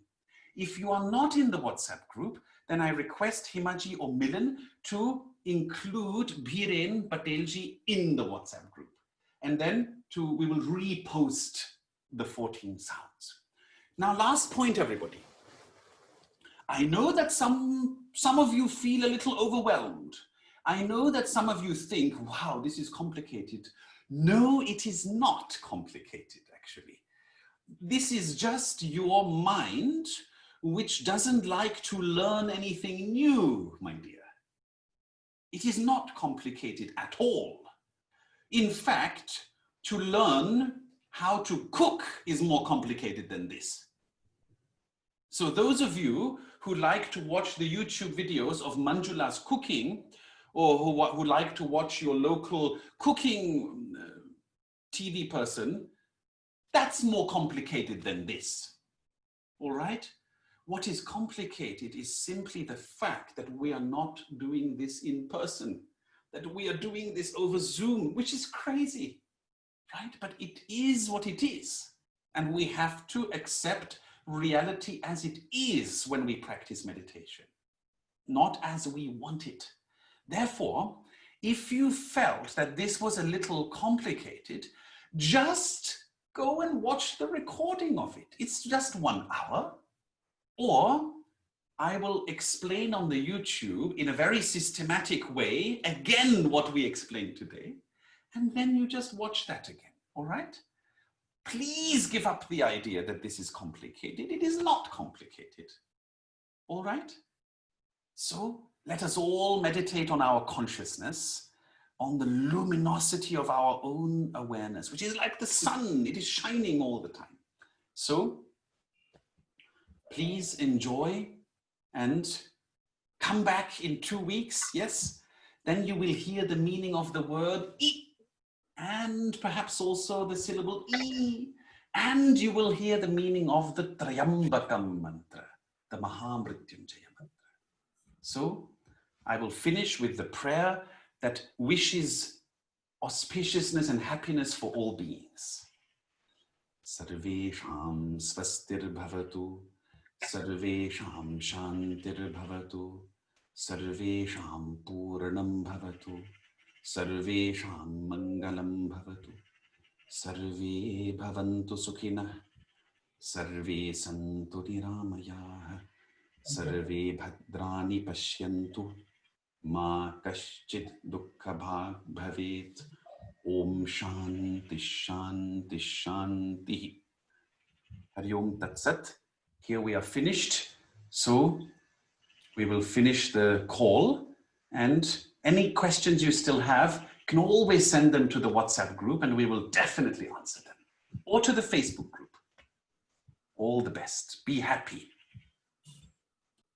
S1: If you are not in the WhatsApp group, then I request Himaji or Milan to include Bhiren Patelji in the WhatsApp group. And then we will repost the 14 sounds. Now, last point, everybody. I know that some of you feel a little overwhelmed. I know that some of you think, wow, this is complicated. No, it is not complicated, actually. This is just your mind, which doesn't like to learn anything new, my dear. It is not complicated at all. In fact, to learn how to cook is more complicated than this. So those of you who like to watch the YouTube videos of Manjula's cooking, or who like to watch your local cooking TV person, that's more complicated than this, all right? What is complicated is simply the fact that we are not doing this in person, that we are doing this over Zoom, which is crazy, right? But it is what it is. And we have to accept reality as it is when we practice meditation, not as we want it. Therefore, if you felt that this was a little complicated, just go and watch the recording of it. It's just 1 hour. Or I will explain on the YouTube in a very systematic way, again, what we explained today, and then you just watch that again, all right? Please give up the idea that this is complicated. It is not complicated, all right? So let us all meditate on our consciousness, on the luminosity of our own awareness, which is like the sun. It is shining all the time. So please enjoy and come back in 2 weeks, yes? Then you will hear the meaning of the word I, and perhaps also the syllable E, and you will hear the meaning of the Trayambakam mantra, the Mahamrityunjaya mantra. So I will finish with the prayer that wishes auspiciousness and happiness for all beings. Sarvesham svastir bhavatu, Sarvesham shantir bhavatu, Sarvesham puranam bhavatu, Sarvesham mangalam bhavatu, Sarve bhavantu sukhinah, Sarve santu niramayah, Sarve bhadrani pashyantu, Ma kaschid dukkha bhag bhavet. Om shanti shanti shanti. Hari Om Tat Sat. Here we are finished. So we will finish the call, and any questions you still have, you can always send them to the WhatsApp group and we will definitely answer them, or to the Facebook group. All the best. Be happy.